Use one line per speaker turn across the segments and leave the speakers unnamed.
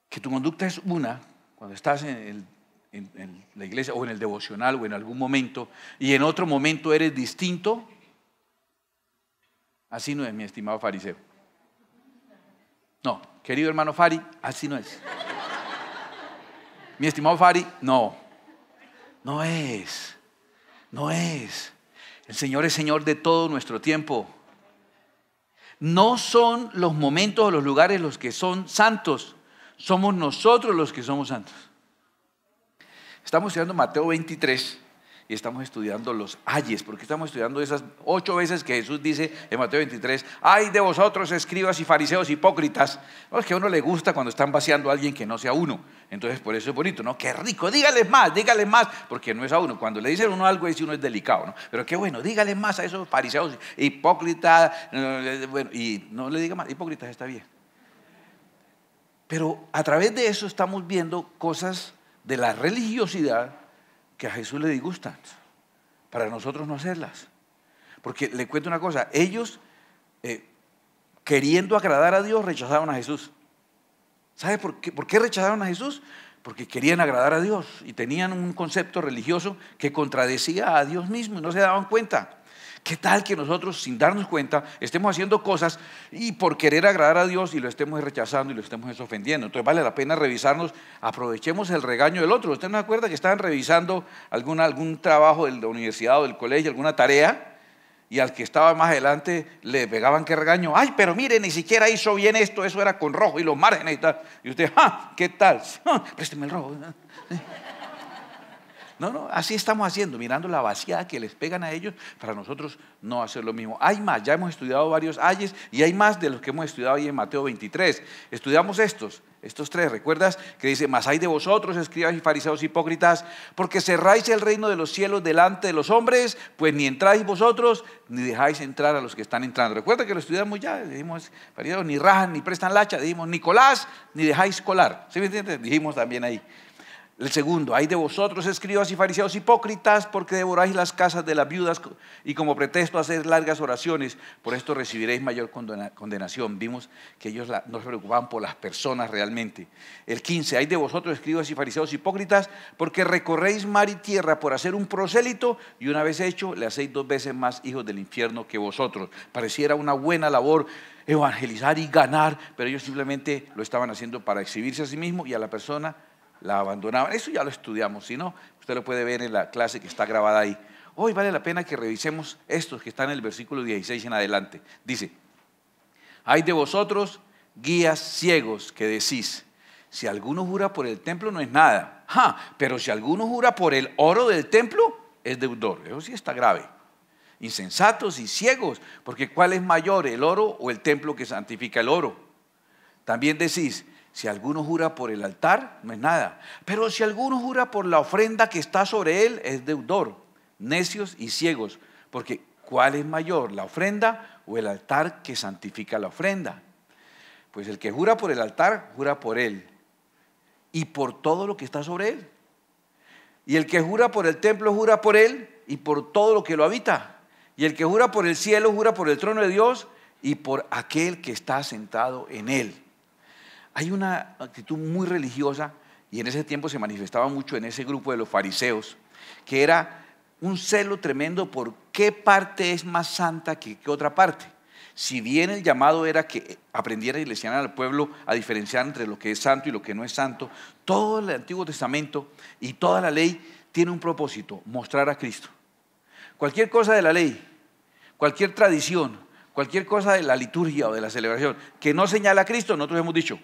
que tu conducta es una, cuando estás en la iglesia o en el devocional o en algún momento, y en otro momento eres distinto, así no es, mi estimado fariseo. No, querido hermano Fari, así no es. Mi estimado Fari, no es. El Señor es Señor de todo nuestro tiempo. No son los momentos o los lugares los que son santos, somos nosotros los que somos santos. Estamos estudiando Mateo 23 y estamos estudiando los ayes, porque estamos estudiando esas 8 veces que Jesús dice en Mateo 23, ay de vosotros escribas y fariseos hipócritas. No, es que a uno le gusta cuando están vaciando a alguien que no sea uno, entonces por eso es bonito, ¿no? Qué rico, dígales más, porque no es a uno. Cuando le dicen a uno algo, uno es delicado, ¿no? Pero qué bueno, dígales más a esos fariseos hipócritas, bueno, y no le diga más, hipócritas está bien. Pero a través de eso estamos viendo cosas de la religiosidad que a Jesús le disgustan, para nosotros no hacerlas. Porque le cuento una cosa, ellos queriendo agradar a Dios rechazaron a Jesús. ¿Sabe por qué rechazaron a Jesús? Porque querían agradar a Dios y tenían un concepto religioso que contradecía a Dios mismo y no se daban cuenta. ¿Qué tal que nosotros, sin darnos cuenta, estemos haciendo cosas y por querer agradar a Dios y lo estemos rechazando y lo estemos ofendiendo? Entonces vale la pena revisarnos, aprovechemos el regaño del otro. ¿Usted no se acuerda que estaban revisando algún trabajo de la universidad o del colegio, alguna tarea? Y al que estaba más adelante le pegaban qué regaño. Ay, pero mire, ni siquiera hizo bien esto, eso era con rojo y los márgenes y tal. Y usted, ¿qué tal? Présteme el rojo. No, así estamos haciendo, mirando la vaciada que les pegan a ellos, para nosotros no hacer lo mismo. Hay más, ya hemos estudiado varios ayes y hay más de los que hemos estudiado ahí en Mateo 23. Estudiamos estos 3, ¿recuerdas? Que dice, mas hay de vosotros, escribas y fariseos hipócritas, porque cerráis el reino de los cielos delante de los hombres, pues ni entráis vosotros, ni dejáis entrar a los que están entrando. Recuerda que lo estudiamos ya, dijimos, fariseos ni rajan, ni prestan lacha, dijimos, ni colás, ni dejáis colar. ¿Sí me entiendes? Dijimos también ahí. El segundo, hay de vosotros escribas y fariseos hipócritas, porque devoráis las casas de las viudas y como pretexto hacéis largas oraciones, por esto recibiréis mayor condenación. Vimos que ellos no se preocupaban por las personas realmente. El 15, hay de vosotros escribas y fariseos hipócritas, porque recorréis mar y tierra por hacer un prosélito y una vez hecho le hacéis 2 veces más hijos del infierno que vosotros. Pareciera una buena labor evangelizar y ganar, pero ellos simplemente lo estaban haciendo para exhibirse a sí mismos y a la persona la abandonaban. Eso ya lo estudiamos, si no, usted lo puede ver en la clase que está grabada ahí. Hoy vale la pena que revisemos estos que están en el versículo 16 en adelante. Dice, hay de vosotros guías ciegos que decís, si alguno jura por el templo no es nada, pero si alguno jura por el oro del templo es deudor. Eso sí está grave. Insensatos y ciegos, porque ¿cuál es mayor, el oro o el templo que santifica el oro? También decís, si alguno jura por el altar, no es nada. Pero si alguno jura por la ofrenda que está sobre él, es deudor. Necios y ciegos, porque ¿cuál es mayor, la ofrenda o el altar que santifica la ofrenda? Pues el que jura por el altar, jura por él y por todo lo que está sobre él. Y el que jura por el templo, jura por él y por todo lo que lo habita. Y el que jura por el cielo, jura por el trono de Dios y por aquel que está sentado en él. Hay una actitud muy religiosa y en ese tiempo se manifestaba mucho en ese grupo de los fariseos, que era un celo tremendo por qué parte es más santa que qué otra parte. Si bien el llamado era que aprendieran y le enseñaran al pueblo a diferenciar entre lo que es santo y lo que no es santo, todo el Antiguo Testamento y toda la ley tiene un propósito, mostrar a Cristo. Cualquier cosa de la ley, cualquier tradición, cualquier cosa de la liturgia o de la celebración que no señala a Cristo, nosotros hemos dicho,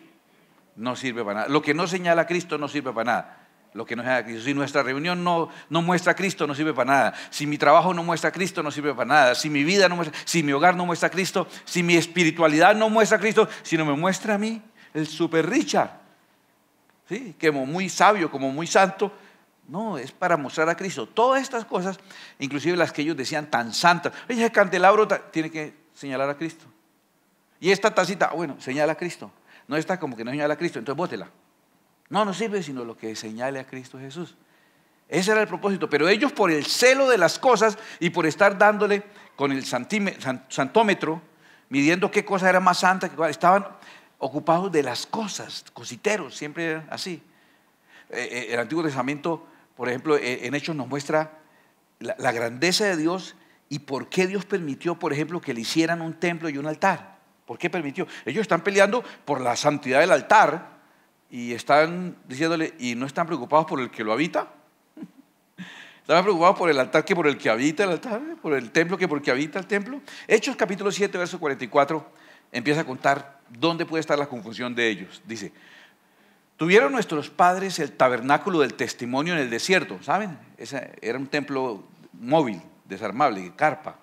no sirve para nada. Lo que no señala a Cristo no sirve para nada. Lo que no señala a Cristo. Si nuestra reunión no muestra a Cristo, no sirve para nada. Si mi trabajo no muestra a Cristo, no sirve para nada. Si mi vida no muestra, si mi hogar no muestra a Cristo, si mi espiritualidad no muestra a Cristo, si no me muestra a mí, el super Richard, ¿sí? Como muy sabio, como muy santo, no, es para mostrar a Cristo. Todas estas cosas, inclusive las que ellos decían tan santas, oye, el candelabro tiene que señalar a Cristo. Y esta tacita, bueno, señala a Cristo. No está como que no señala a Cristo, entonces bótela. No sirve sino lo que señale a Cristo Jesús. Ese era el propósito, pero ellos por el celo de las cosas y por estar dándole con el santómetro, midiendo qué cosa era más santa, estaban ocupados de las cosas, cositeros, siempre eran así. El Antiguo Testamento, por ejemplo, en Hechos nos muestra la grandeza de Dios y por qué Dios permitió, por ejemplo, que le hicieran un templo y un altar. ¿Por qué permitió? Ellos están peleando por la santidad del altar y están diciéndole, ¿y no están preocupados por el que lo habita? ¿Están preocupados por el altar que por el que habita el altar? ¿Por el templo que por el que habita el templo? Hechos capítulo 7, verso 44, empieza a contar dónde puede estar la confusión de ellos. Dice, tuvieron nuestros padres el tabernáculo del testimonio en el desierto, ¿saben? Ese era un templo móvil, desarmable, carpa.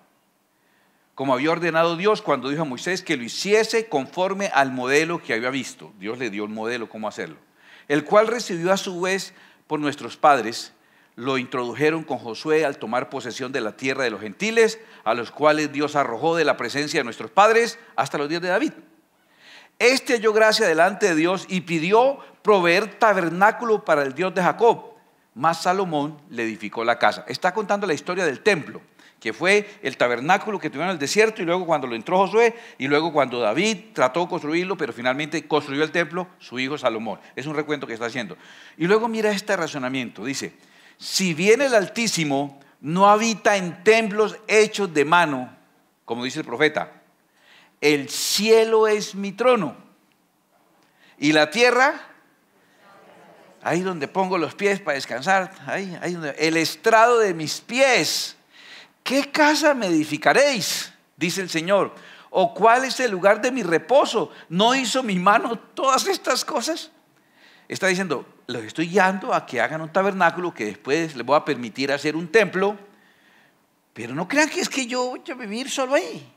Como había ordenado Dios cuando dijo a Moisés que lo hiciese conforme al modelo que había visto. Dios le dio el modelo cómo hacerlo. El cual recibió a su vez por nuestros padres, lo introdujeron con Josué al tomar posesión de la tierra de los gentiles, a los cuales Dios arrojó de la presencia de nuestros padres hasta los días de David. Este halló gracia delante de Dios y pidió proveer tabernáculo para el Dios de Jacob. Mas Salomón le edificó la casa. Está contando la historia del templo, que fue el tabernáculo que tuvieron en el desierto, y luego cuando lo entró Josué, y luego cuando David trató de construirlo, pero finalmente construyó el templo, su hijo Salomón. Es un recuento que está haciendo. Y luego mira este razonamiento, dice, si bien el Altísimo no habita en templos hechos de mano, como dice el profeta, el cielo es mi trono, y la tierra, ahí donde pongo los pies para descansar, ahí donde, el estrado de mis pies. ¿Qué casa me edificaréis? Dice el Señor. ¿O cuál es el lugar de mi reposo? ¿No hizo mi mano todas estas cosas? Está diciendo, los estoy guiando a que hagan un tabernáculo que después les voy a permitir hacer un templo, pero no crean que es que yo voy a vivir solo ahí.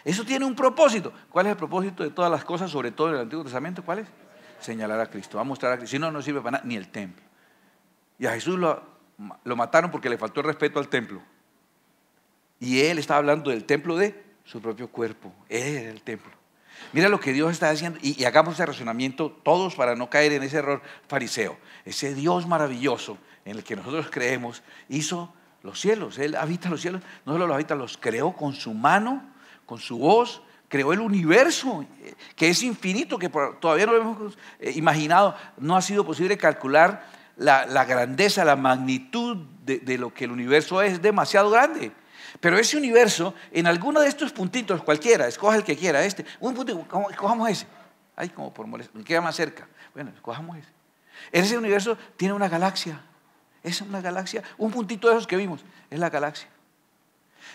Eso tiene un propósito. ¿Cuál es el propósito de todas las cosas, sobre todo en el Antiguo Testamento? ¿Cuál es? Señalar a Cristo, va a mostrar a Cristo. Si no, no sirve para nada, ni el templo. Y a Jesús lo mataron porque le faltó el respeto al templo. Y él estaba hablando del templo de su propio cuerpo. Él era el templo. Mira lo que Dios está haciendo. Y hagamos ese razonamiento todos para no caer en ese error fariseo. Ese Dios maravilloso en el que nosotros creemos hizo los cielos. Él habita los cielos. No solo los habita, los creó con su mano, con su voz. Creó el universo, que es infinito, que todavía no lo hemos imaginado. No ha sido posible calcular la grandeza, la magnitud de lo que el universo es demasiado grande. Pero ese universo, en alguno de estos puntitos, cualquiera, escoja el que quiera, un puntito, escojamos ese. Ay, como por molestar, me queda más cerca. Bueno, escojamos ese. Ese universo tiene una galaxia. Es una galaxia, un puntito de esos que vimos, es la galaxia.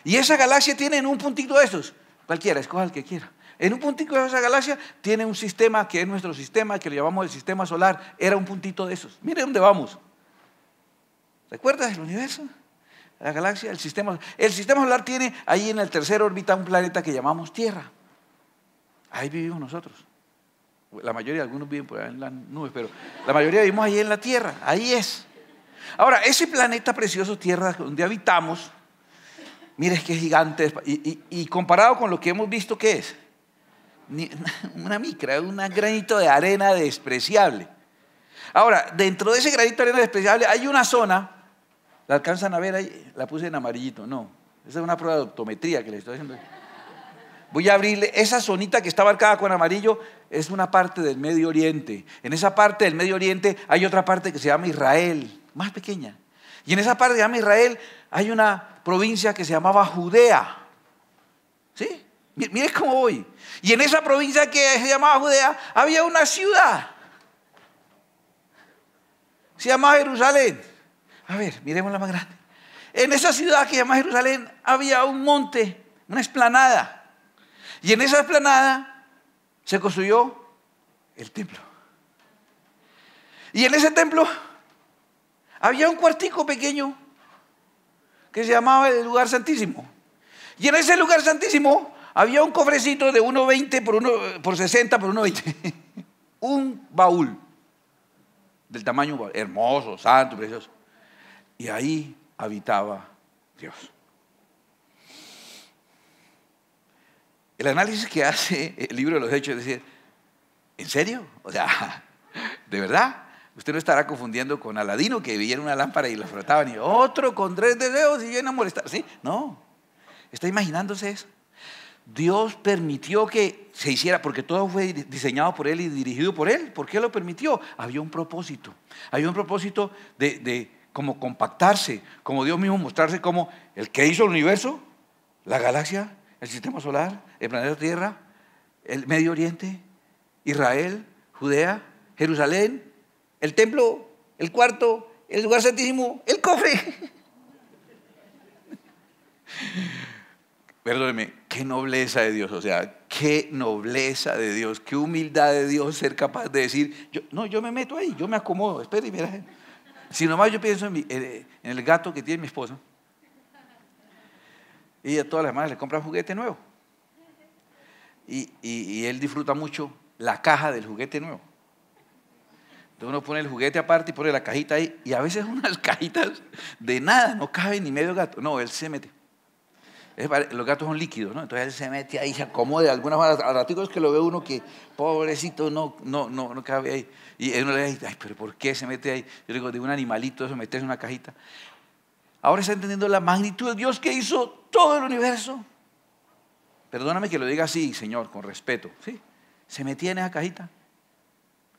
Y esa galaxia tiene en un puntito de esos, cualquiera, escoja el que quiera. En un puntito de esa galaxia tiene un sistema que es nuestro sistema, que lo llamamos el sistema solar. Era un puntito de esos. Mire dónde vamos. ¿Recuerdas el universo? La galaxia, el sistema solar tiene ahí en el tercer órbita un planeta que llamamos Tierra. Ahí vivimos nosotros. La mayoría, algunos viven por ahí en las nubes, pero la mayoría vivimos ahí en la Tierra. Ahí es. Ahora, ese planeta precioso, Tierra, donde habitamos, mire, es que es gigante. Y comparado con lo que hemos visto, ¿qué es? Una micra, un granito de arena despreciable. Ahora, dentro de ese granito de arena despreciable hay una zona. ¿La alcanzan a ver ahí? La puse en amarillito. No, esa es una prueba de optometría que le estoy haciendo. Voy a abrirle. Esa zonita que está marcada con amarillo es una parte del Medio Oriente. En esa parte del Medio Oriente hay otra parte que se llama Israel, más pequeña. Y en esa parte que se llama Israel hay una provincia que se llamaba Judea. ¿Sí? Mire cómo voy. Y en esa provincia que se llamaba Judea había una ciudad. Se llamaba Jerusalén. A ver, miremos la más grande. En esa ciudad que se llama Jerusalén había un monte, una explanada. Y en esa explanada se construyó el templo. Y en ese templo había un cuartico pequeño que se llamaba el lugar santísimo. Y en ese lugar santísimo había un cofrecito de 1,20 por 60 por 1,20. Un baúl del tamaño hermoso, santo, precioso. Y ahí habitaba Dios. El análisis que hace el libro de los Hechos es decir, ¿en serio? O sea, ¿de verdad? Usted no estará confundiendo con Aladino, que veía una lámpara y la frotaban, y otro con 3 dedos y viene a molestar. ¿Sí? No, está imaginándose eso. Dios permitió que se hiciera, porque todo fue diseñado por Él y dirigido por Él. ¿Por qué lo permitió? Había un propósito. Había un propósito de como compactarse, como Dios mismo mostrarse como el que hizo el universo, la galaxia, el sistema solar, el planeta Tierra, el Medio Oriente, Israel, Judea, Jerusalén, el templo, el cuarto, el lugar santísimo, el cofre. Perdóneme, qué nobleza de Dios, o sea, qué nobleza de Dios, qué humildad de Dios ser capaz de decir, yo me meto ahí, yo me acomodo, espere y verá. Si nomás yo pienso en el gato que tiene mi esposa, y a todas las semanas le compra un juguete nuevo. Y él disfruta mucho la caja del juguete nuevo. Entonces uno pone el juguete aparte y pone la cajita ahí, y a veces unas cajitas de nada, no cabe ni medio gato. No, él se mete. Los gatos son líquidos, ¿no? Entonces él se mete ahí, se acomoda de alguna manera. Al ratico es que lo ve uno que, pobrecito, no cabe ahí. Y uno le dice, ay, pero ¿por qué se mete ahí? Yo digo, de un animalito eso meterse en una cajita. Ahora está entendiendo la magnitud de Dios que hizo todo el universo. Perdóname que lo diga así, Señor, con respeto. ¿Sí? Se metía en esa cajita.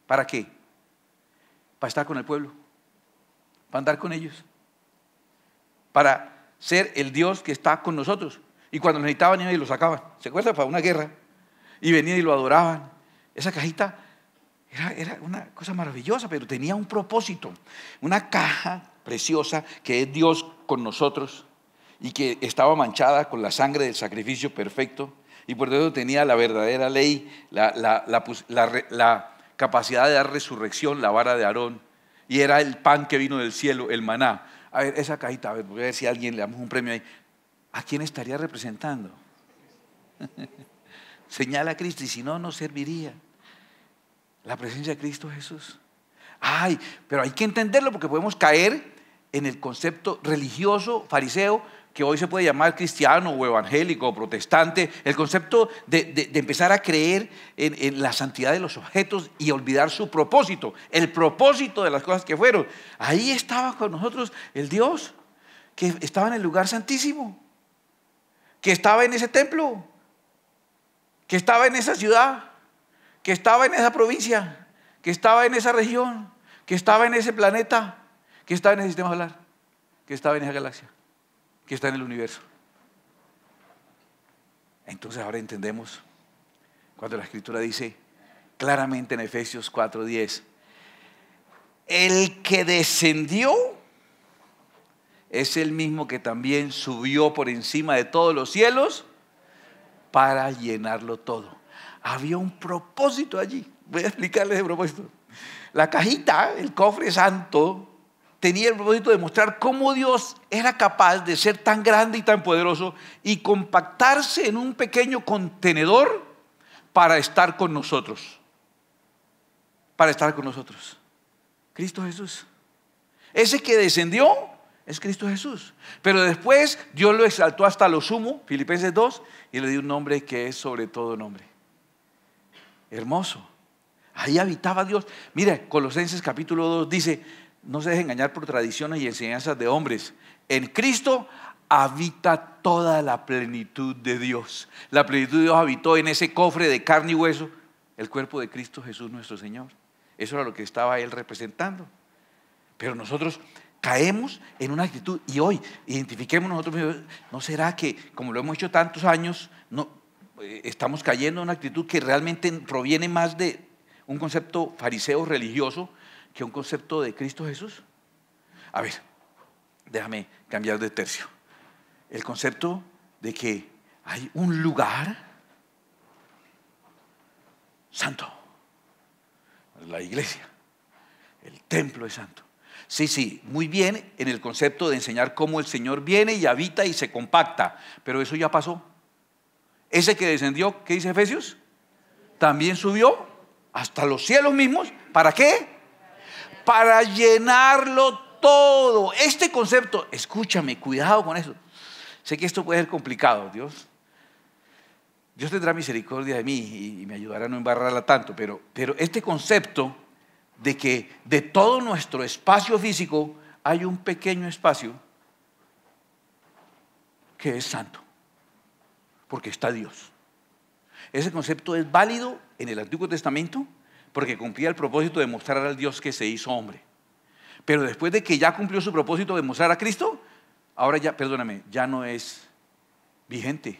¿Para qué? Para estar con el pueblo, para andar con ellos, para ser el Dios que está con nosotros. Y cuando necesitaban y lo sacaban, ¿se acuerdan? Para una guerra. Y venían y lo adoraban. Esa cajita era una cosa maravillosa, pero tenía un propósito. Una caja preciosa que es Dios con nosotros y que estaba manchada con la sangre del sacrificio perfecto. Y por eso tenía la verdadera ley, la capacidad de dar resurrección, la vara de Aarón. Y era el pan que vino del cielo, el maná. A ver, esa cajita, voy a ver si a alguien le damos un premio ahí. ¿A quién estaría representando? Señala a Cristo, y si no, no serviría. La presencia de Cristo Jesús. Ay, pero hay que entenderlo porque podemos caer en el concepto religioso, fariseo, que hoy se puede llamar cristiano o evangélico o protestante, el concepto de empezar a creer en la santidad de los objetos y olvidar su propósito, el propósito de las cosas que fueron. Ahí estaba con nosotros el Dios que estaba en el lugar santísimo, que estaba en ese templo, que estaba en esa ciudad, que estaba en esa provincia, que estaba en esa región, que estaba en ese planeta, que estaba en ese sistema solar, que estaba en esa galaxia, que está en el universo. Entonces ahora entendemos cuando la Escritura dice claramente en Efesios 4:10, el que descendió es el mismo que también subió por encima de todos los cielos para llenarlo todo. Había un propósito allí. Voy a explicarles el propósito. La cajita, el cofre santo, tenía el propósito de mostrar cómo Dios era capaz de ser tan grande y tan poderoso y compactarse en un pequeño contenedor para estar con nosotros. Para estar con nosotros. Cristo Jesús. Ese que descendió es Cristo Jesús. Pero después Dios lo exaltó hasta lo sumo, Filipenses 2, y le dio un nombre que es sobre todo nombre. Hermoso. Ahí habitaba Dios. Mire, Colosenses capítulo 2 dice, no se deje engañar por tradiciones y enseñanzas de hombres. En Cristo habita toda la plenitud de Dios. La plenitud de Dios habitó en ese cofre de carne y hueso, el cuerpo de Cristo Jesús nuestro Señor. Eso era lo que estaba Él representando. Pero nosotros caemos en una actitud, y hoy identifiquemos nosotros, ¿no será que como lo hemos hecho tantos años, estamos cayendo en una actitud que realmente proviene más de un concepto fariseo religioso que un concepto de Cristo Jesús? A ver, déjame cambiar de tercio. El concepto de que hay un lugar santo, la iglesia, el templo es santo. Sí, muy bien en el concepto de enseñar cómo el Señor viene y habita y se compacta, pero eso ya pasó. Ese que descendió, ¿qué dice Efesios? También subió hasta los cielos mismos. ¿Para qué? Para llenarlo todo. Este concepto, escúchame, cuidado con eso. Sé que esto puede ser complicado, Dios tendrá misericordia de mí y me ayudará a no embarrarla tanto, pero este concepto de que de todo nuestro espacio físico hay un pequeño espacio que es santo, porque está Dios. Ese concepto es válido en el Antiguo Testamento porque cumplía el propósito de mostrar al Dios que se hizo hombre. Pero después de que ya cumplió su propósito de mostrar a Cristo, ahora ya, perdóname, ya no es vigente.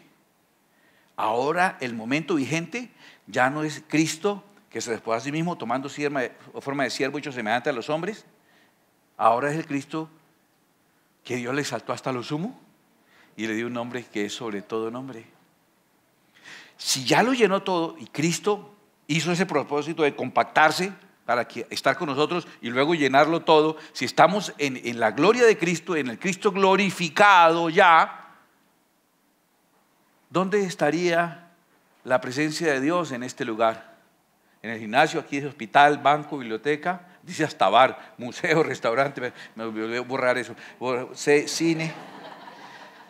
Ahora el momento vigente ya no es Cristo que se despojó a sí mismo tomando forma de siervo hecho semejante a los hombres. Ahora es el Cristo que Dios le exaltó hasta lo sumo y le dio un nombre que es sobre todo nombre. Si ya lo llenó todo y Cristo hizo ese propósito de compactarse para estar con nosotros y luego llenarlo todo, si estamos en la gloria de Cristo, en el Cristo glorificado ya, ¿dónde estaría la presencia de Dios en este lugar? En el gimnasio, aquí es hospital, banco, biblioteca, dice hasta bar, museo, restaurante, me olvidé borrar eso, cine.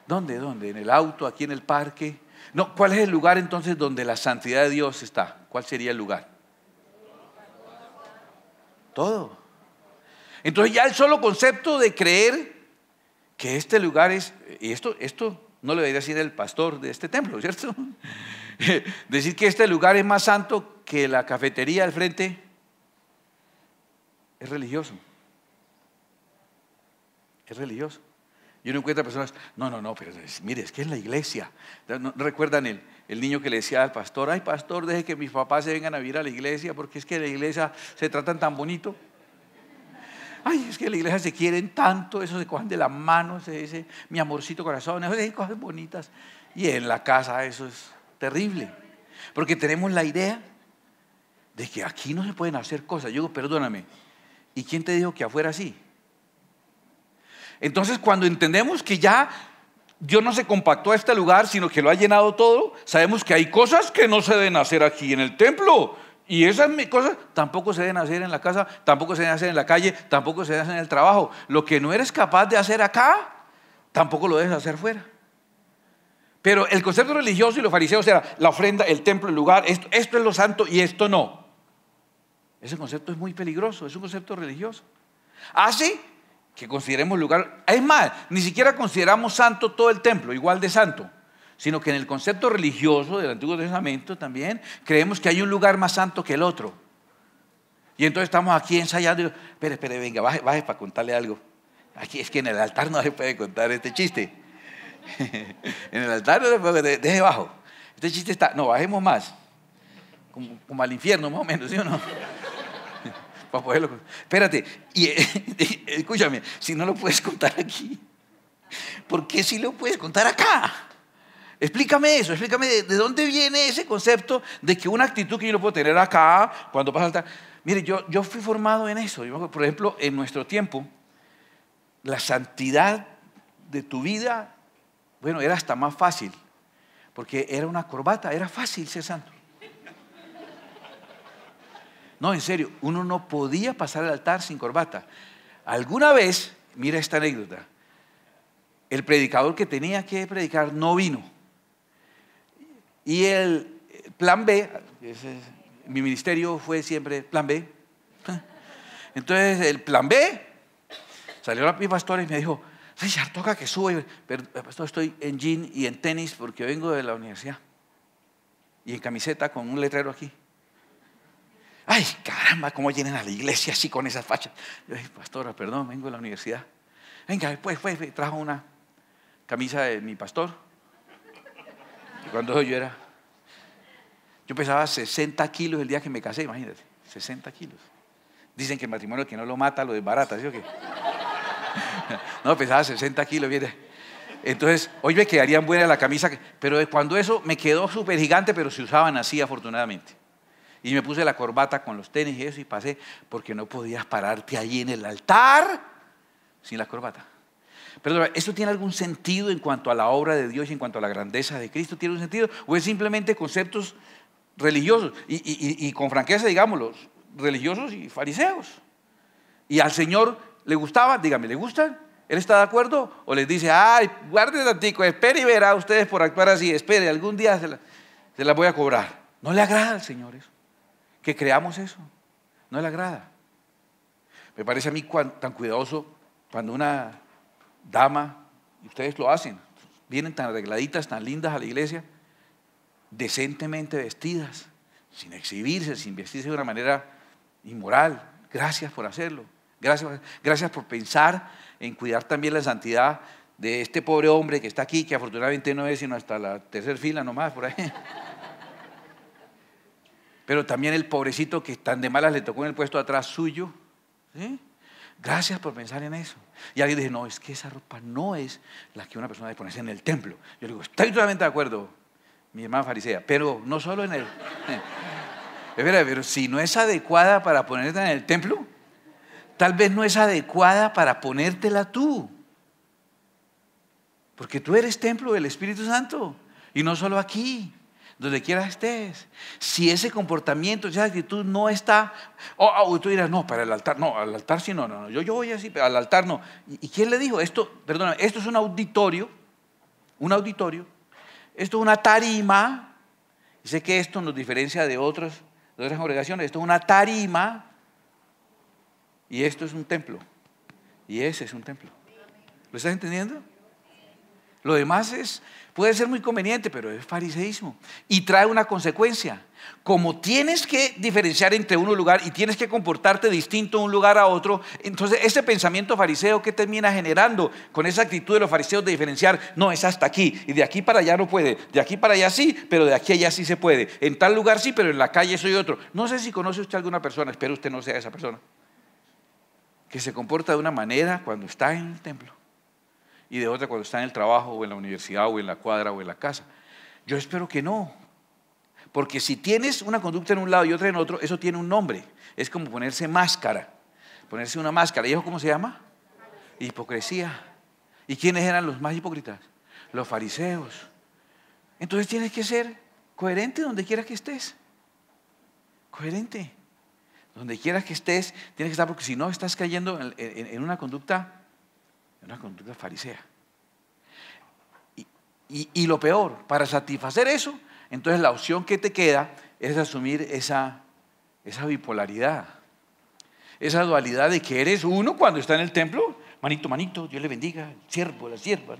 ¿Dónde? ¿En el auto, aquí en el parque? No, ¿cuál es el lugar entonces donde la santidad de Dios está? ¿Cuál sería el lugar? Todo. Entonces ya el solo concepto de creer que este lugar es, y esto no le debería decir el pastor de este templo, ¿cierto? Decir que este lugar es más santo que la cafetería al frente es religioso. Es religioso. Y uno encuentra personas, no, pero mire, es que es la iglesia. ¿No recuerdan el niño que le decía al pastor, ay pastor, deje que mis papás se vengan a vivir a la iglesia porque es que en la iglesia se tratan tan bonito? Ay, es que en la iglesia se quieren tanto, eso se cojan de la mano, se dice, mi amorcito corazón, eso hay cosas bonitas. Y en la casa eso es terrible, porque tenemos la idea de que aquí no se pueden hacer cosas. Yo digo, perdóname, ¿y quién te dijo que afuera sí? Entonces cuando entendemos que ya Dios no se compactó a este lugar, sino que lo ha llenado todo, sabemos que hay cosas que no se deben hacer aquí en el templo. Y esas cosas tampoco se deben hacer en la casa, tampoco se deben hacer en la calle, tampoco se deben hacer en el trabajo. Lo que no eres capaz de hacer acá, tampoco lo debes hacer fuera. Pero el concepto religioso y los fariseos era la ofrenda, el templo, el lugar, esto es lo santo y esto no. Ese concepto es muy peligroso, es un concepto religioso. Hace que consideremos lugar, es más, ni siquiera consideramos santo todo el templo, igual de santo, sino que en el concepto religioso del Antiguo Testamento también creemos que hay un lugar más santo que el otro. Y entonces estamos aquí ensayando, y espere, venga, baje para contarle algo. Aquí es que en el altar no se puede contar este chiste. En el altar no se puede, deje bajo. Este chiste está, no, bajemos más, como al infierno más o menos, ¿sí o no? Para poderlo. Espérate, y escúchame, si no lo puedes contar aquí, ¿por qué si lo puedes contar acá? Explícame eso, explícame de dónde viene ese concepto de que una actitud que yo no puedo tener acá cuando pasa al altar. Mire, yo fui formado en eso. Por ejemplo, en nuestro tiempo, la santidad de tu vida, bueno, era hasta más fácil, porque era una corbata, era fácil ser santo. No, en serio, uno no podía pasar el altar sin corbata. Alguna vez, mira esta anécdota, el predicador que tenía que predicar no vino. Y el plan B, mi ministerio fue siempre plan B. Entonces el plan B, salió mi pastor y me dijo, Richard, toca que suba. Pero pastor, estoy en jean y en tenis porque vengo de la universidad. Y en camiseta con un letrero aquí. Ay, caramba, cómo llenan a la iglesia así con esas fachas. Yo dije, pastora, perdón, vengo de la universidad. Venga, pues, trajo una camisa de mi pastor. Y cuando yo pesaba 60 kilos el día que me casé, imagínate, 60 kilos. Dicen que el matrimonio que no lo mata, lo desbarata, ¿sí o qué? No, pesaba 60 kilos, viene. Entonces, hoy me quedarían buena la camisa, pero cuando eso me quedó súper gigante, pero se usaban así afortunadamente. Y me puse la corbata con los tenis y eso y pasé, porque no podías pararte ahí en el altar sin la corbata. Pero ¿esto tiene algún sentido en cuanto a la obra de Dios y en cuanto a la grandeza de Cristo? ¿Tiene un sentido? ¿O es simplemente conceptos religiosos? Y con franqueza, digámoslo, religiosos y fariseos. ¿Y al Señor le gustaba? Dígame, ¿le gustan? ¿Él está de acuerdo? ¿O les dice, ay, guarde tantico, espere y verá ustedes por actuar así, espere, algún día se las voy a cobrar? No le agrada al Señor eso. Que creamos eso, no le agrada. Me parece a mí tan cuidadoso cuando una dama, y ustedes lo hacen, vienen tan arregladitas, tan lindas a la iglesia, decentemente vestidas, sin exhibirse, sin vestirse de una manera inmoral. Gracias por hacerlo. Gracias por pensar en cuidar también la santidad de este pobre hombre que está aquí, que afortunadamente no es sino hasta la tercera fila nomás por ahí. Pero también el pobrecito que tan de malas le tocó en el puesto atrás suyo. ¿Sí? Gracias por pensar en eso. Y alguien dice, no, es que esa ropa no es la que una persona debe ponerse en el templo. Yo le digo, estoy totalmente de acuerdo, mi hermana farisea, pero no solo en el... Espera, pero si no es adecuada para ponerte en el templo, tal vez no es adecuada para ponértela tú. Porque tú eres templo del Espíritu Santo. Y no solo aquí, donde quiera estés. Si ese comportamiento, esa actitud no está... tú dirás, no, para el altar, no, al altar sí, no. Yo voy así, pero al altar no. ¿Y quién le dijo? Esto es un auditorio. Esto es una tarima. Y sé que esto nos diferencia de otras congregaciones. Esto es una tarima. Y esto es un templo. Y ese es un templo. ¿Lo estás entendiendo? Lo demás puede ser muy conveniente, pero es fariseísmo. Y trae una consecuencia. Como tienes que diferenciar entre uno lugar y tienes que comportarte distinto de un lugar a otro, entonces ese pensamiento fariseo, ¿qué termina generando con esa actitud de los fariseos de diferenciar? No, es hasta aquí, y de aquí para allá no puede, de aquí para allá sí, pero de aquí a allá sí se puede. En tal lugar sí, pero en la calle soy otro. No sé si conoce usted alguna persona, espero usted no sea esa persona, que se comporta de una manera cuando está en el templo y de otra cuando está en el trabajo o en la universidad o en la cuadra o en la casa. Yo espero que no, porque si tienes una conducta en un lado y otra en otro, eso tiene un nombre. Es como ponerse máscara, ponerse una máscara. ¿Y eso cómo se llama? Hipocresía. ¿Y quiénes eran los más hipócritas? Los fariseos. Entonces tienes que ser coherente donde quiera que estés. Coherente. Donde quiera que estés, tienes que estar, porque si no estás cayendo en una conducta farisea. Y lo peor, para satisfacer eso, entonces la opción que te queda es asumir esa bipolaridad, esa dualidad de que eres uno cuando está en el templo, manito, Dios le bendiga, el siervo, la sierva,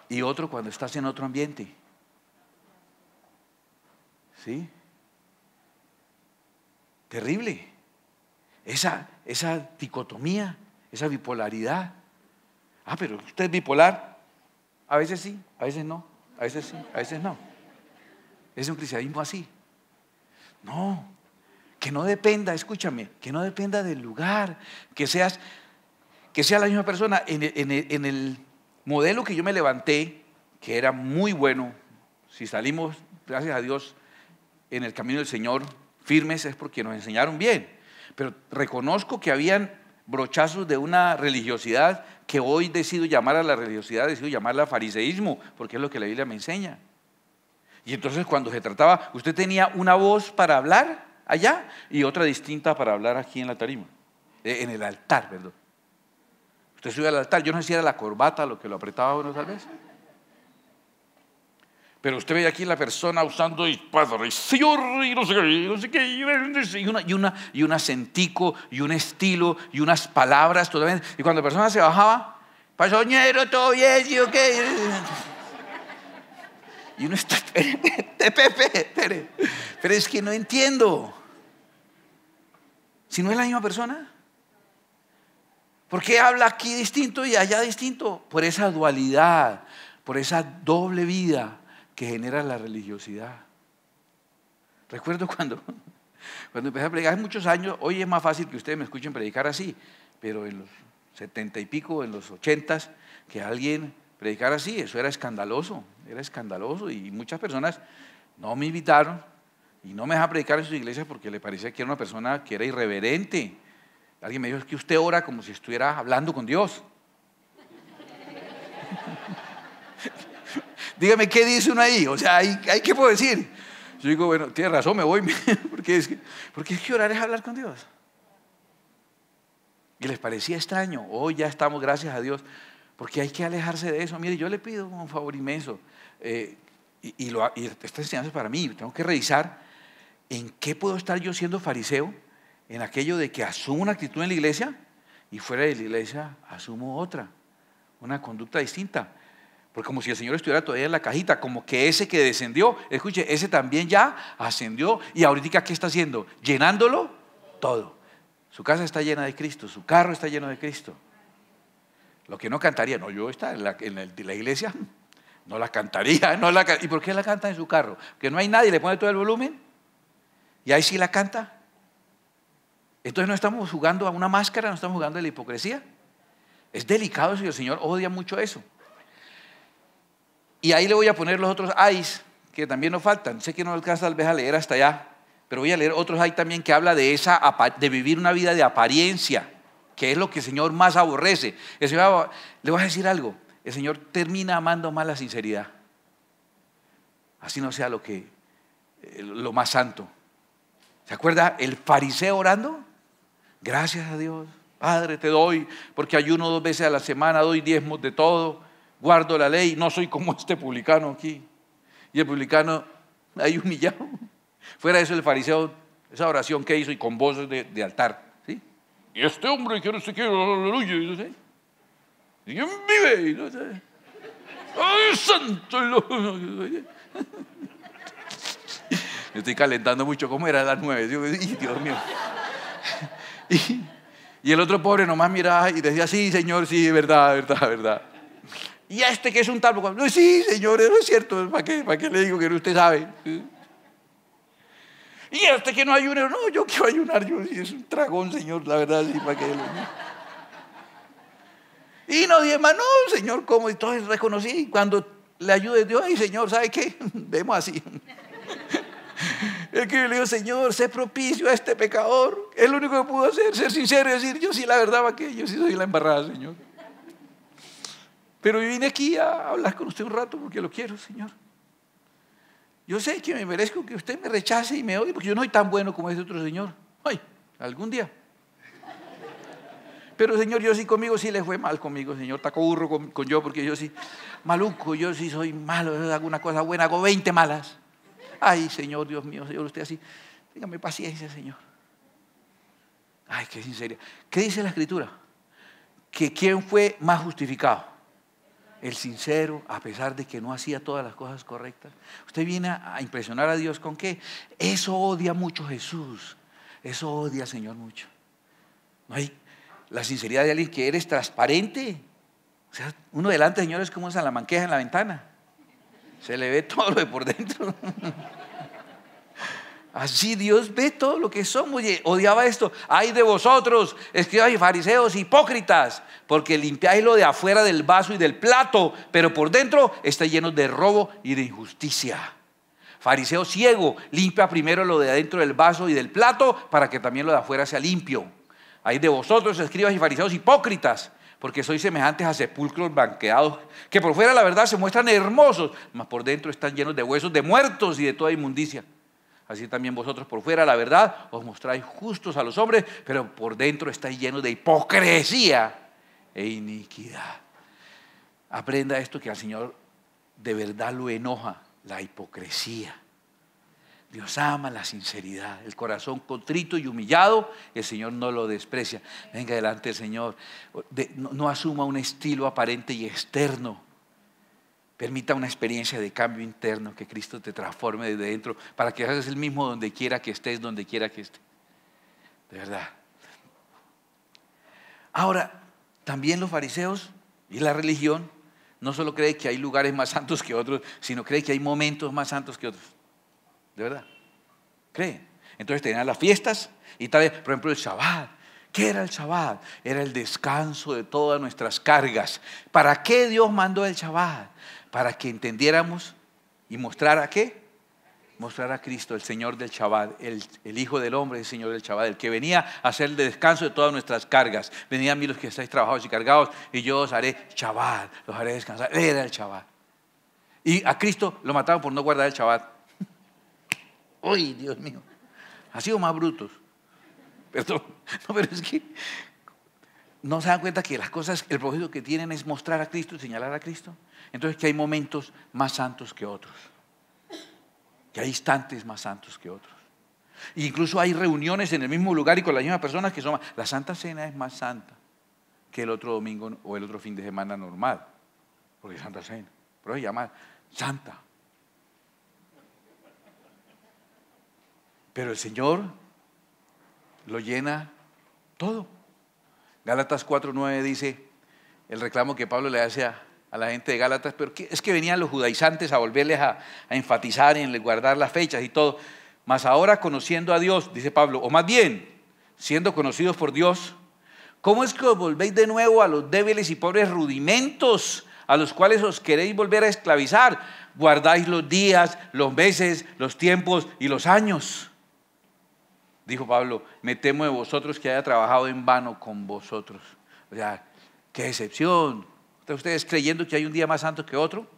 y otro cuando estás en otro ambiente. ¿Sí? Terrible. Esa dicotomía, esa bipolaridad. Pero usted es bipolar. A veces sí, a veces no. A veces sí, a veces no. Es un cristianismo así. No, que no dependa, escúchame, que no dependa del lugar, que sea la misma persona. En el modelo que yo me levanté, que era muy bueno, si salimos, gracias a Dios, en el camino del Señor, firmes, es porque nos enseñaron bien. Pero reconozco que habían brochazos de una religiosidad que hoy decido llamar a la religiosidad, decido llamarla fariseísmo, porque es lo que la Biblia me enseña. Y entonces cuando se trataba, usted tenía una voz para hablar allá y otra distinta para hablar aquí en la tarima, en el altar, perdón. Usted sube al altar, yo no sé si era la corbata lo que lo apretaba uno tal vez. Pero usted ve aquí la persona usando y no sé qué, y un acentico, y un estilo, y unas palabras totalmente. Y cuando la persona se bajaba, pasoñero, todo bien, ¿sí o qué? Y uno está, espere, pero es que no entiendo. Si no es la misma persona, ¿por qué habla aquí distinto y allá distinto? Por esa dualidad, por esa doble vida que genera la religiosidad. Recuerdo cuando empecé a predicar hace muchos años. Hoy es más fácil que ustedes me escuchen predicar así, pero en los 70 y pico, en los 80, que alguien predicara así, eso era escandaloso, y muchas personas no me invitaron y no me dejaban predicar en sus iglesias porque le parecía que era una persona que era irreverente. Alguien me dijo, es que usted ora como si estuviera hablando con Dios. Dígame, ¿qué dice uno ahí? O sea, ¿qué puedo decir? Yo digo, bueno, tiene razón, me voy, porque es que orar es hablar con Dios. Y les parecía extraño. Hoy ya estamos, gracias a Dios, porque hay que alejarse de eso. Mire, yo le pido un favor inmenso, y esta enseñanza es para mí. Tengo que revisar en qué puedo estar yo siendo fariseo, en aquello de que asumo una actitud en la iglesia y fuera de la iglesia asumo otra, una conducta distinta. Porque como si el Señor estuviera todavía en la cajita, como que ese que descendió, escuche, ese también ya ascendió y ahorita ¿qué está haciendo? Llenándolo todo. Su casa está llena de Cristo, su carro está lleno de Cristo. Lo que no cantaría, no, yo está en la iglesia, no la cantaría, ¿y por qué la canta en su carro? Porque no hay nadie, le pone todo el volumen y ahí sí la canta. Entonces no estamos jugando a una máscara, no estamos jugando a la hipocresía. Es delicado eso y el Señor odia mucho eso. Y ahí le voy a poner los otros ayes, que también nos faltan. Sé que no alcanza tal vez a leer hasta allá, pero voy a leer otros ayes también que habla de vivir una vida de apariencia, que es lo que el Señor más aborrece. El Señor, le voy a decir algo, el Señor termina amando más la sinceridad. Así no sea lo más santo. ¿Se acuerda el fariseo orando? Gracias a Dios, Padre, te doy, porque ayuno 2 veces a la semana, doy diezmos de todo. Guardo la ley, no soy como este publicano aquí. Y el publicano ahí humillado. Fuera de eso el fariseo, esa oración que hizo y con voces de altar. ¿Sí? Y este hombre que no sé qué, aleluya, y no sé. ¿Y quién vive? Y no sé. ¡Ay, santo! Yo estoy calentando mucho, ¿cómo era a las 9? Dios mío. Y el otro pobre nomás miraba y decía, sí, Señor, sí, verdad, verdad, verdad. Y este que es un tal, no, sí, señor, eso es cierto, ¿para qué le digo que no usted sabe? Y este que no ayuna, no, yo quiero ayunar, yo sí, es un tragón, señor, la verdad, sí, ¿para qué? Y no dije más, no, señor, ¿cómo? Entonces reconocí, cuando le ayude Dios, ay, señor, ¿sabe qué? Vemos así. El que le dijo, Señor, sé propicio a este pecador, es lo único que pudo hacer, ser sincero y decir, yo sí, la verdad, ¿para qué? Yo sí soy la embarrada, Señor. Pero yo vine aquí a hablar con usted un rato porque lo quiero, Señor. Yo sé que me merezco que usted me rechace y me odie porque yo no soy tan bueno como ese otro señor. Ay, algún día. Pero, Señor, yo sí conmigo sí le fue mal conmigo, Señor. Taco burro con yo porque yo sí, maluco, yo sí soy malo, hago una cosa buena, hago 20 malas. Ay, Señor, Dios mío, Señor, usted así, dígame paciencia, Señor. Ay, qué sinceridad. ¿Qué dice la Escritura? Que ¿quién fue más justificado? El sincero, a pesar de que no hacía todas las cosas correctas. Usted viene a impresionar a Dios ¿con qué? Eso odia mucho Jesús. Eso odia al Señor mucho. No hay la sinceridad de alguien que eres transparente. O sea, uno delante, Señor, es como esa salamanquesa en la ventana. Se le ve todo lo de por dentro. Así Dios ve todo lo que somos. Y odiaba esto. Ay de vosotros, escribas y fariseos hipócritas, porque limpiáis lo de afuera del vaso y del plato, pero por dentro está lleno de robo y de injusticia. Fariseo ciego, limpia primero lo de adentro del vaso y del plato, para que también lo de afuera sea limpio. Ay de vosotros, escribas y fariseos hipócritas, porque sois semejantes a sepulcros blanqueados, que por fuera la verdad se muestran hermosos, mas por dentro están llenos de huesos de muertos y de toda inmundicia. Así también vosotros por fuera, la verdad, os mostráis justos a los hombres, pero por dentro estáis llenos de hipocresía e iniquidad. Aprenda esto, que al Señor de verdad lo enoja, la hipocresía. Dios ama la sinceridad, el corazón contrito y humillado, el Señor no lo desprecia. Venga delante del Señor, no asuma un estilo aparente y externo. Permita una experiencia de cambio interno, que Cristo te transforme desde dentro, para que hagas el mismo donde quiera que estés, donde quiera que estés. De verdad. Ahora, también los fariseos y la religión no solo creen que hay lugares más santos que otros, sino creen que hay momentos más santos que otros. De verdad. Creen. Entonces tenían las fiestas y tal vez, por ejemplo, el Shabbat. ¿Qué era el Shabbat? Era el descanso de todas nuestras cargas. ¿Para qué Dios mandó el Shabbat? Para que entendiéramos y mostrara ¿qué? Mostrar a Cristo, el Señor del Shabbat, el Hijo del Hombre, el Señor del Shabbat, el que venía a hacer el descanso de todas nuestras cargas. Venid a mí los que estáis trabajados y cargados, y yo os haré Shabbat, los haré descansar. Era el Shabbat. Y a Cristo lo mataron por no guardar el Shabbat. ¡Uy, Dios mío! Han sido más brutos. Perdón. No, pero es que no se dan cuenta que las cosas, el propósito que tienen es mostrar a Cristo y señalar a Cristo. Entonces que hay momentos más santos que otros, que hay instantes más santos que otros. E incluso hay reuniones en el mismo lugar y con las mismas personas que son más. La Santa Cena es más santa que el otro domingo o el otro fin de semana normal, porque es Santa Cena. Por eso se llama santa. Pero el Señor lo llena todo. Gálatas 4:9 dice, el reclamo que Pablo le hace a la gente de Gálatas, pero es que venían los judaizantes a volverles a enfatizar y en guardar las fechas y todo. Mas ahora conociendo a Dios, dice Pablo, o más bien, siendo conocidos por Dios, ¿cómo es que os volvéis de nuevo a los débiles y pobres rudimentos a los cuales os queréis volver a esclavizar? Guardáis los días, los meses, los tiempos y los años. Dijo Pablo, me temo de vosotros que haya trabajado en vano con vosotros. O sea, qué decepción. ¿Están ustedes creyendo que hay un día más santo que otro?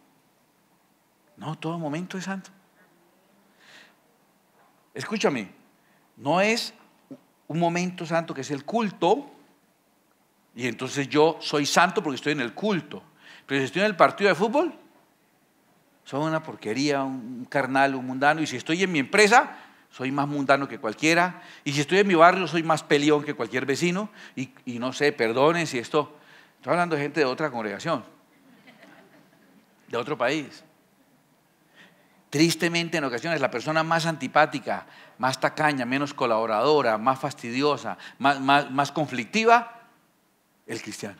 No, todo momento es santo. Escúchame, no es un momento santo que es el culto, y entonces yo soy santo porque estoy en el culto. Pero si estoy en el partido de fútbol, soy una porquería, un carnal, un mundano. Y si estoy en mi empresa, soy más mundano que cualquiera. Y si estoy en mi barrio, soy más peleón que cualquier vecino. Y no sé, perdonen si esto... Estoy hablando de gente de otra congregación, de otro país. Tristemente, en ocasiones, la persona más antipática, más tacaña, menos colaboradora, más fastidiosa, más conflictiva, el cristiano.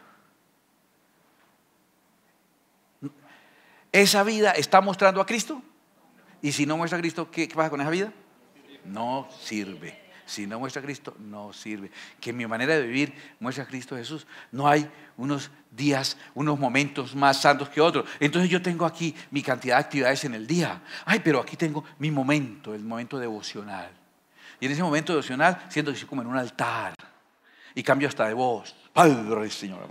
¿Esa vida está mostrando a Cristo? Y si no muestra a Cristo, ¿qué pasa con esa vida? No sirve. Si no muestra a Cristo, no sirve. Que mi manera de vivir muestre a Cristo Jesús. No hay unos días, unos momentos más santos que otros. Entonces yo tengo aquí mi cantidad de actividades en el día. Ay, pero aquí tengo mi momento, el momento devocional. Y en ese momento devocional siento que estoy como en un altar. Y cambio hasta de voz. Padre, Señor.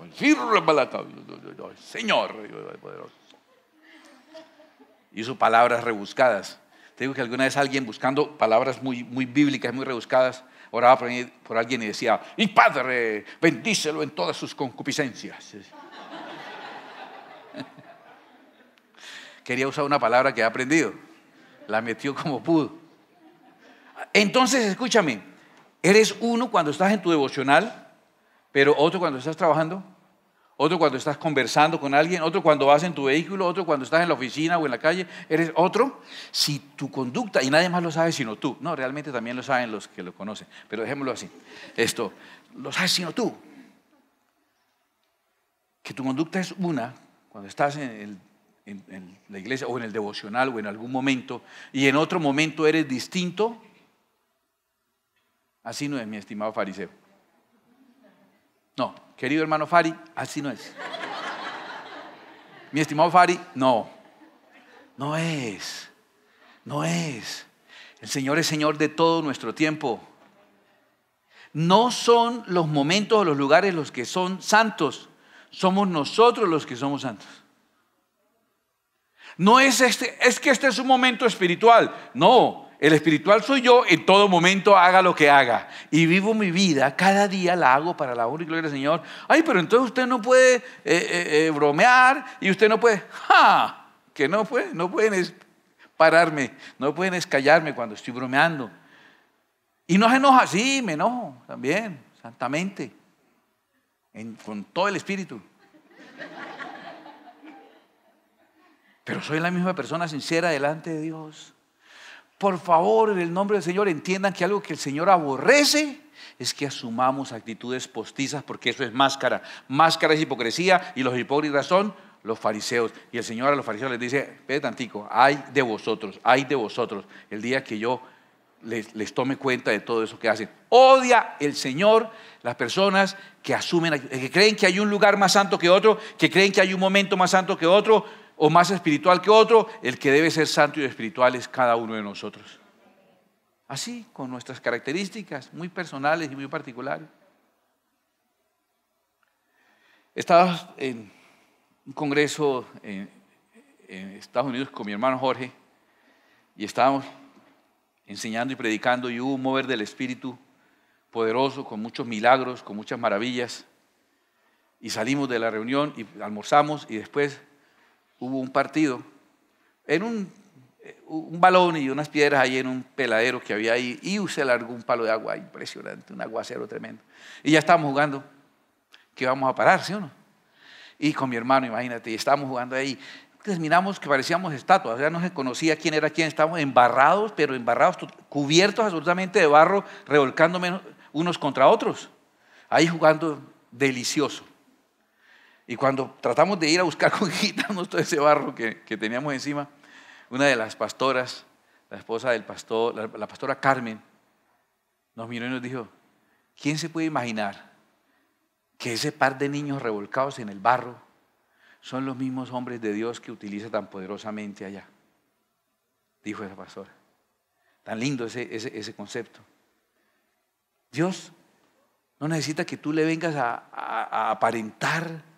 Señor poderoso. Y uso palabras rebuscadas. Te digo que alguna vez alguien buscando palabras muy bíblicas, muy rebuscadas, oraba por alguien y decía, y Padre, bendícelo en todas sus concupiscencias. Quería usar una palabra que he aprendido, la metió como pudo. Entonces, escúchame, eres uno cuando estás en tu devocional, pero otro cuando estás trabajando, otro cuando estás conversando con alguien, otro cuando vas en tu vehículo, otro cuando estás en la oficina o en la calle, eres otro. Si tu conducta, y nadie más lo sabe sino tú, no, realmente también lo saben los que lo conocen, pero dejémoslo así, esto, lo sabes sino tú, que tu conducta es una, cuando estás en la iglesia o en el devocional o en algún momento, y en otro momento eres distinto, así no es, mi estimado fariseo. No, querido hermano Fari, así no es. Mi estimado Fari, no es. El Señor es Señor de todo nuestro tiempo. No son los momentos o los lugares los que son santos, somos nosotros los que somos santos. No es que este es un momento espiritual, no. El espiritual soy yo, en todo momento haga lo que haga. Y vivo mi vida, cada día la hago para la honra y gloria del Señor. Ay, pero entonces usted no puede bromear y usted no puede, que no pueden pararme, no pueden escallarme cuando estoy bromeando. Y no se enoja, sí, me enojo también, santamente, con todo el espíritu. Pero soy la misma persona sincera delante de Dios. Por favor, en el nombre del Señor, entiendan que algo que el Señor aborrece es que asumamos actitudes postizas, porque eso es máscara. Máscara es hipocresía, y los hipócritas son los fariseos. Y el Señor a los fariseos les dice, espere tantico, hay de vosotros, el día que yo les tome cuenta de todo eso que hacen. Odia el Señor las personas que asumen, que creen que hay un lugar más santo que otro, que creen que hay un momento más santo que otro, o más espiritual que otro. El que debe ser santo y espiritual es cada uno de nosotros. Así, con nuestras características muy personales y muy particulares. Estaba en un congreso en Estados Unidos con mi hermano Jorge y estábamos enseñando y predicando, y hubo un mover del Espíritu poderoso, con muchos milagros, con muchas maravillas, y salimos de la reunión y almorzamos, y después hubo un partido en un balón y unas piedras ahí en un peladero que había ahí, y se largó un palo de agua impresionante, un aguacero tremendo, y ya estábamos jugando que íbamos a parar, ¿sí o no? Y con mi hermano, imagínate, y estábamos jugando ahí, terminamos que parecíamos estatuas, ya no se conocía quién era quién, estábamos embarrados, pero embarrados, cubiertos absolutamente de barro, revolcándome unos contra otros, ahí jugando delicioso. Y cuando tratamos de ir a buscar con quitarnos todo ese barro que teníamos encima, una de las pastoras, la esposa del pastor, la pastora Carmen, nos miró y nos dijo: ¿quién se puede imaginar que ese par de niños revolcados en el barro son los mismos hombres de Dios que utiliza tan poderosamente allá? Dijo esa pastora. Tan lindo ese concepto. Dios no necesita que tú le vengas a aparentar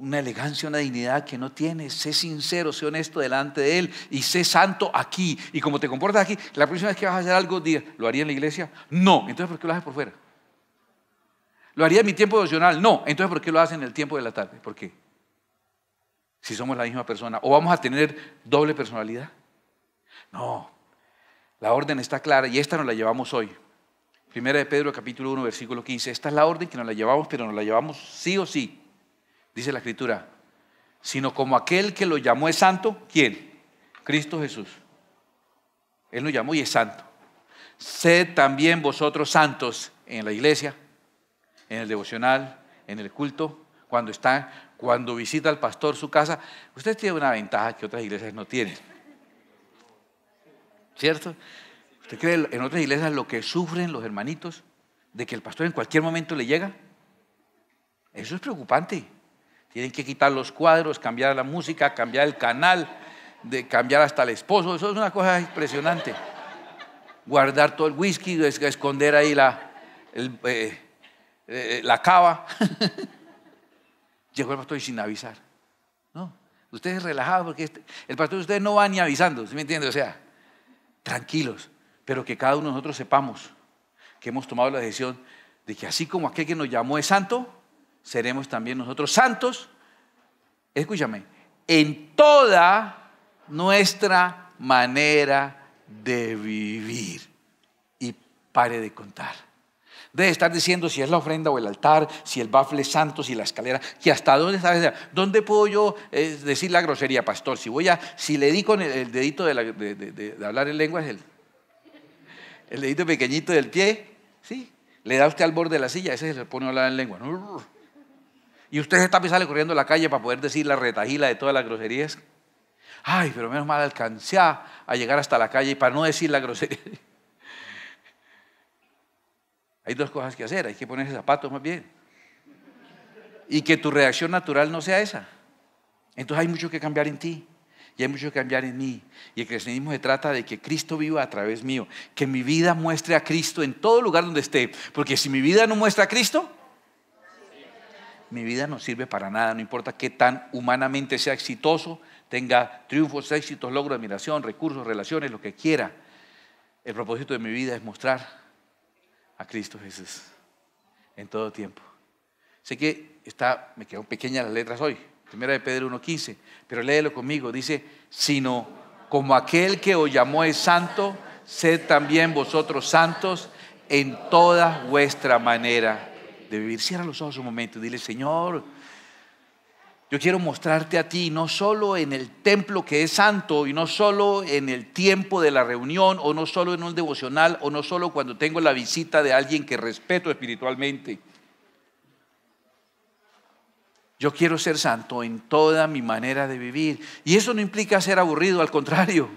una elegancia, una dignidad que no tienes. Sé sincero, sé honesto delante de Él y sé santo aquí. Y como te comportas aquí, la próxima vez que vas a hacer algo, diga: ¿lo haría en la iglesia? No. Entonces, ¿por qué lo haces por fuera? ¿Lo haría en mi tiempo devocional? No. Entonces, ¿por qué lo haces en el tiempo de la tarde? ¿Por qué? Si somos la misma persona. ¿O vamos a tener doble personalidad? No. La orden está clara y esta nos la llevamos hoy. Primera de Pedro, capítulo 1, versículo 15. Esta es la orden que nos la llevamos, pero nos la llevamos sí o sí. Dice la Escritura: sino como aquel que lo llamó es santo. ¿Quién? Cristo Jesús. Él nos llamó y es santo. Sed también vosotros santos en la iglesia, en el devocional, en el culto, cuando visita al pastor su casa. Usted tiene una ventaja que otras iglesias no tienen, ¿cierto? ¿Usted cree en otras iglesias lo que sufren los hermanitos de que el pastor en cualquier momento le llega? Eso es preocupante. Tienen que quitar los cuadros, cambiar la música, cambiar el canal, cambiar hasta el esposo. Eso es una cosa impresionante. Guardar todo el whisky, esconder ahí la cava. Llegó el pastor y sin avisar. No, ustedes relajados porque el pastor de ustedes no va ni avisando, ¿sí me entiende? O sea, tranquilos, pero que cada uno de nosotros sepamos que hemos tomado la decisión de que así como aquel que nos llamó es santo, seremos también nosotros santos, escúchame, en toda nuestra manera de vivir. Y pare de contar. Debe estar diciendo si es la ofrenda o el altar, si el bafle es santo, si la escalera, que hasta dónde está. ¿Dónde puedo yo decir la grosería, pastor? Si le di con el dedito de hablar en lenguas, el dedito pequeñito del pie, ¿sí? Le da usted al borde de la silla, ese se le pone a hablar en lengua. Y usted está sale corriendo a la calle para poder decir la retajila de todas las groserías. Ay, pero menos mal alcancé a llegar hasta la calle para no decir la grosería. Hay dos cosas que hacer: hay que ponerse zapatos más bien. Y que tu reacción natural no sea esa. Entonces hay mucho que cambiar en ti. Y hay mucho que cambiar en mí. Y el cristianismo se trata de que Cristo viva a través mío. Que mi vida muestre a Cristo en todo lugar donde esté. Porque si mi vida no muestra a Cristo, mi vida no sirve para nada. No importa qué tan humanamente sea exitoso, tenga triunfos, éxitos, logros, admiración, recursos, relaciones, lo que quiera. El propósito de mi vida es mostrar a Cristo Jesús en todo tiempo. Sé que me quedan pequeñas las letras hoy, Primera de Pedro 1:15, pero léelo conmigo. Dice: sino como aquel que os llamó es santo, sed también vosotros santos en toda vuestra manera de vivir. Cierra los ojos un momento y dile: Señor, yo quiero mostrarte a ti, no solo en el templo que es santo, y no solo en el tiempo de la reunión, o no solo en un devocional, o no solo cuando tengo la visita de alguien que respeto espiritualmente. Yo quiero ser santo en toda mi manera de vivir. Y eso no implica ser aburrido, al contrario.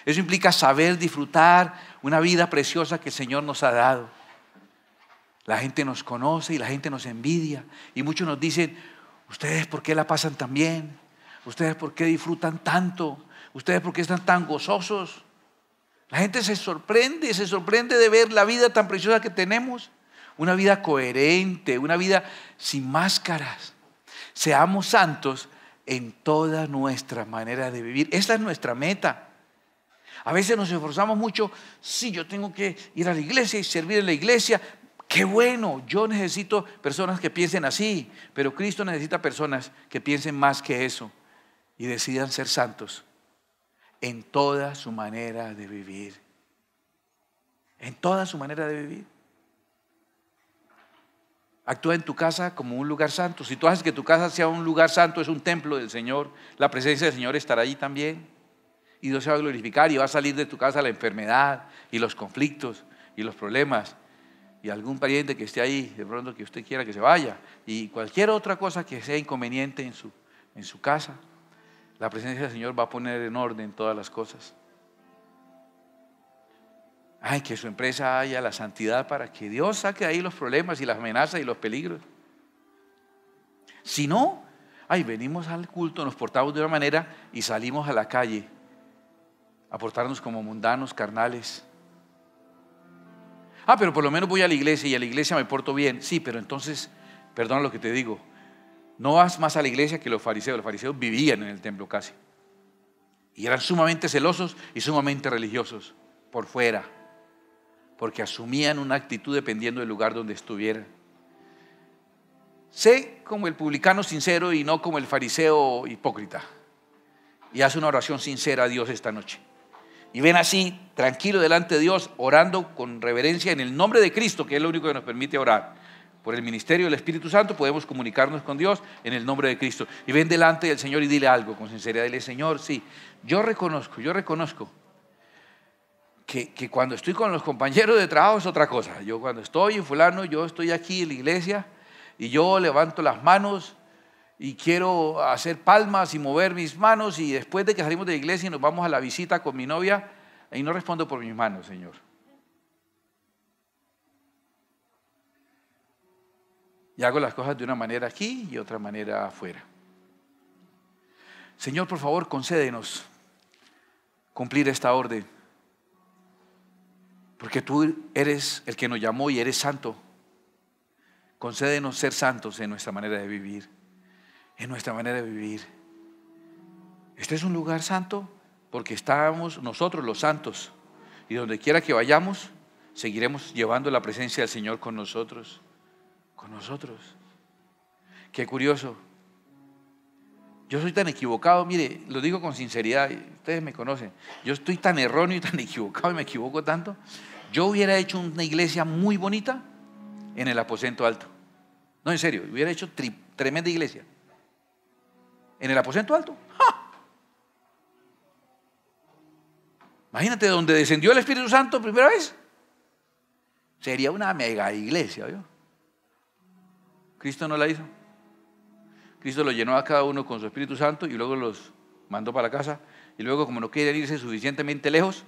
Eso implica saber disfrutar una vida preciosa que el Señor nos ha dado. La gente nos conoce y la gente nos envidia. Y muchos nos dicen: ¿ustedes por qué la pasan tan bien? ¿Ustedes por qué disfrutan tanto? ¿Ustedes por qué están tan gozosos? La gente se sorprende de ver la vida tan preciosa que tenemos. Una vida coherente, una vida sin máscaras. Seamos santos en toda nuestra manera de vivir. Esta es nuestra meta. A veces nos esforzamos mucho. Sí, yo tengo que ir a la iglesia y servir en la iglesia. ¡Qué bueno! Yo necesito personas que piensen así, pero Cristo necesita personas que piensen más que eso y decidan ser santos en toda su manera de vivir. En toda su manera de vivir. Actúa en tu casa como un lugar santo. Si tú haces que tu casa sea un lugar santo, es un templo del Señor, la presencia del Señor estará allí también. Y Dios se va a glorificar y va a salir de tu casa la enfermedad y los conflictos y los problemas. Y algún pariente que esté ahí, de pronto que usted quiera que se vaya. Y cualquier otra cosa que sea inconveniente en su casa, la presencia del Señor va a poner en orden todas las cosas. Ay, que su empresa haya la santidad para que Dios saque de ahí los problemas y las amenazas y los peligros. Si no, ay, venimos al culto, nos portamos de una manera y salimos a la calle a portarnos como mundanos, carnales. Ah, pero por lo menos voy a la iglesia y a la iglesia me porto bien. Sí, pero entonces, perdona lo que te digo, no vas más a la iglesia que los fariseos. Los fariseos vivían en el templo casi. Y eran sumamente celosos y sumamente religiosos por fuera, porque asumían una actitud dependiendo del lugar donde estuvieran. Sé como el publicano sincero y no como el fariseo hipócrita. Y haz una oración sincera a Dios esta noche. Y ven así, tranquilo delante de Dios, orando con reverencia en el nombre de Cristo, que es lo único que nos permite orar. Por el ministerio del Espíritu Santo podemos comunicarnos con Dios en el nombre de Cristo. Y ven delante del Señor y dile algo con sinceridad. Dile: Señor, sí, yo reconozco que cuando estoy con los compañeros de trabajo es otra cosa. Yo cuando estoy en fulano, yo estoy aquí en la iglesia y yo levanto las manos y quiero hacer palmas y mover mis manos, y después de que salimos de la iglesia y nos vamos a la visita con mi novia, ahí no respondo por mis manos, Señor. Y hago las cosas de una manera aquí y otra manera afuera. Señor, por favor, concédenos cumplir esta orden, porque tú eres el que nos llamó y eres santo. Concédenos ser santos en nuestra manera de vivir. En nuestra manera de vivir. Este es un lugar santo porque estamos nosotros los santos, y donde quiera que vayamos seguiremos llevando la presencia del Señor con nosotros. Con nosotros. Qué curioso. Yo soy tan equivocado, mire, lo digo con sinceridad, ustedes me conocen. Yo estoy tan erróneo y tan equivocado y me equivoco tanto. Yo hubiera hecho una iglesia muy bonita en el aposento alto. No, en serio, hubiera hecho tremenda iglesia. En el aposento alto. ¡Ja! Imagínate, donde descendió el Espíritu Santo primera vez. Sería una mega iglesia, ¿vio? Cristo no la hizo. Cristo lo llenó a cada uno con su Espíritu Santo y luego los mandó para la casa. Y luego, como no querían irse suficientemente lejos,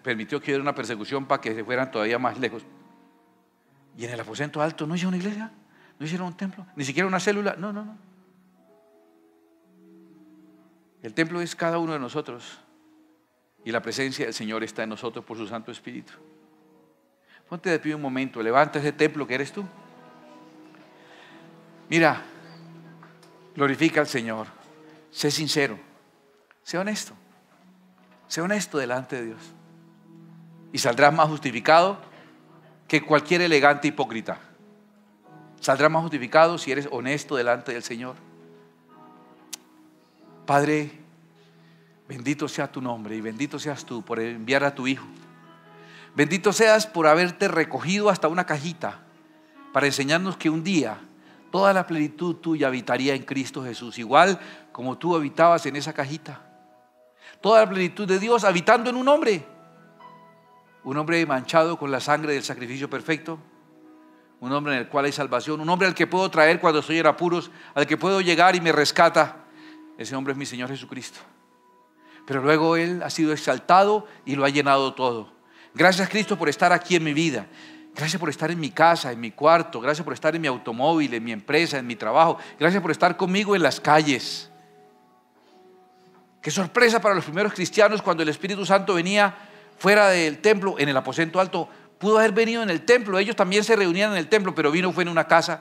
permitió que hubiera una persecución para que se fueran todavía más lejos. Y en el aposento alto no hicieron una iglesia, no hicieron un templo, ni siquiera una célula. No. El templo es cada uno de nosotros y la presencia del Señor está en nosotros por su Santo Espíritu. Ponte de pie un momento, levanta ese templo que eres tú. Mira, glorifica al Señor, sé sincero, sé honesto delante de Dios, y saldrás más justificado que cualquier elegante hipócrita. Saldrás más justificado si eres honesto delante del Señor. Padre, bendito sea tu nombre y bendito seas tú por enviar a tu Hijo. Bendito seas por haberte recogido hasta una cajita para enseñarnos que un día toda la plenitud tuya habitaría en Cristo Jesús, igual como tú habitabas en esa cajita. Toda la plenitud de Dios habitando en un hombre manchado con la sangre del sacrificio perfecto, un hombre en el cual hay salvación, un hombre al que puedo traer cuando estoy en apuros, al que puedo llegar y me rescata. Ese hombre es mi Señor Jesucristo. Pero luego Él ha sido exaltado y lo ha llenado todo. Gracias, Cristo, por estar aquí en mi vida. Gracias por estar en mi casa, en mi cuarto. Gracias por estar en mi automóvil, en mi empresa, en mi trabajo. Gracias por estar conmigo en las calles. Qué sorpresa para los primeros cristianos cuando el Espíritu Santo venía fuera del templo, en el aposento alto. Pudo haber venido en el templo, ellos también se reunían en el templo, pero fue en una casa,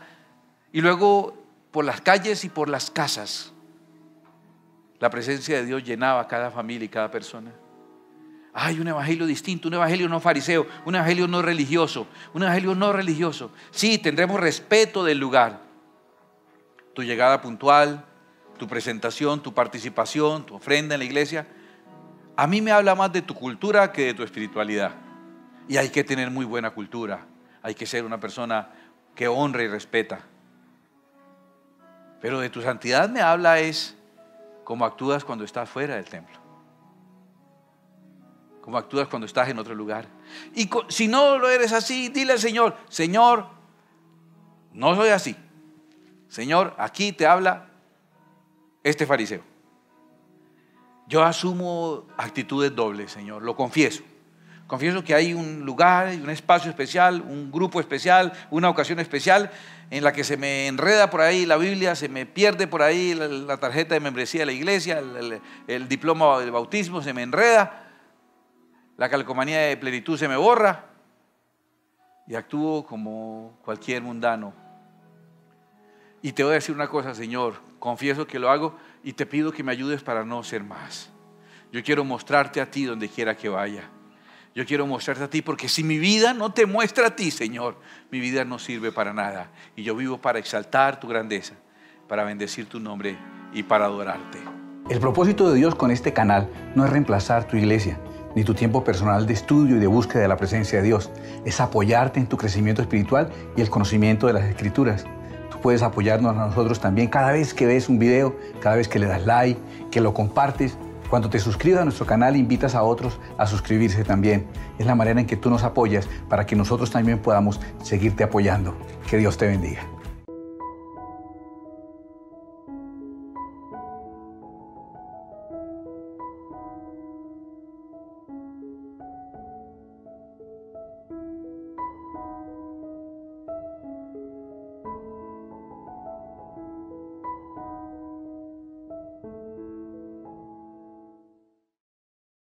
y luego por las calles y por las casas la presencia de Dios llenaba a cada familia y cada persona. Hay un evangelio distinto, un evangelio no fariseo, un evangelio no religioso, un evangelio no religioso. Sí, tendremos respeto del lugar, tu llegada puntual, tu presentación, tu participación, tu ofrenda en la iglesia. A mí me habla más de tu cultura que de tu espiritualidad. Y hay que tener muy buena cultura. Hay que ser una persona que honra y respeta. Pero de tu santidad me habla es cómo actúas cuando estás fuera del templo. Cómo actúas cuando estás en otro lugar. Y si no lo eres así, dile al Señor, Señor, no soy así. Señor, aquí te habla este fariseo. Yo asumo actitudes dobles, Señor, lo confieso. Confieso que hay un lugar, un espacio especial, un grupo especial, una ocasión especial en la que se me enreda por ahí la Biblia, se me pierde por ahí la tarjeta de membresía de la iglesia, el diploma de bautismo se me enreda, la calcomanía de plenitud se me borra y actúo como cualquier mundano. Y te voy a decir una cosa, Señor, confieso que lo hago y te pido que me ayudes para no ser más. Yo quiero mostrarte a ti donde quiera que vaya. Yo quiero mostrarte a ti porque si mi vida no te muestra a ti, Señor, mi vida no sirve para nada. Y yo vivo para exaltar tu grandeza, para bendecir tu nombre y para adorarte.
El propósito de Dios con este canal no es reemplazar tu iglesia, ni tu tiempo personal de estudio y de búsqueda de la presencia de Dios. Es apoyarte en tu crecimiento espiritual y el conocimiento de las Escrituras. Tú puedes apoyarnos a nosotros también cada vez que ves un video, cada vez que le das like, que lo compartes. Cuando te suscribas a nuestro canal, invitas a otros a suscribirse también. Es la manera en que tú nos apoyas para que nosotros también podamos seguirte apoyando. Que Dios te bendiga.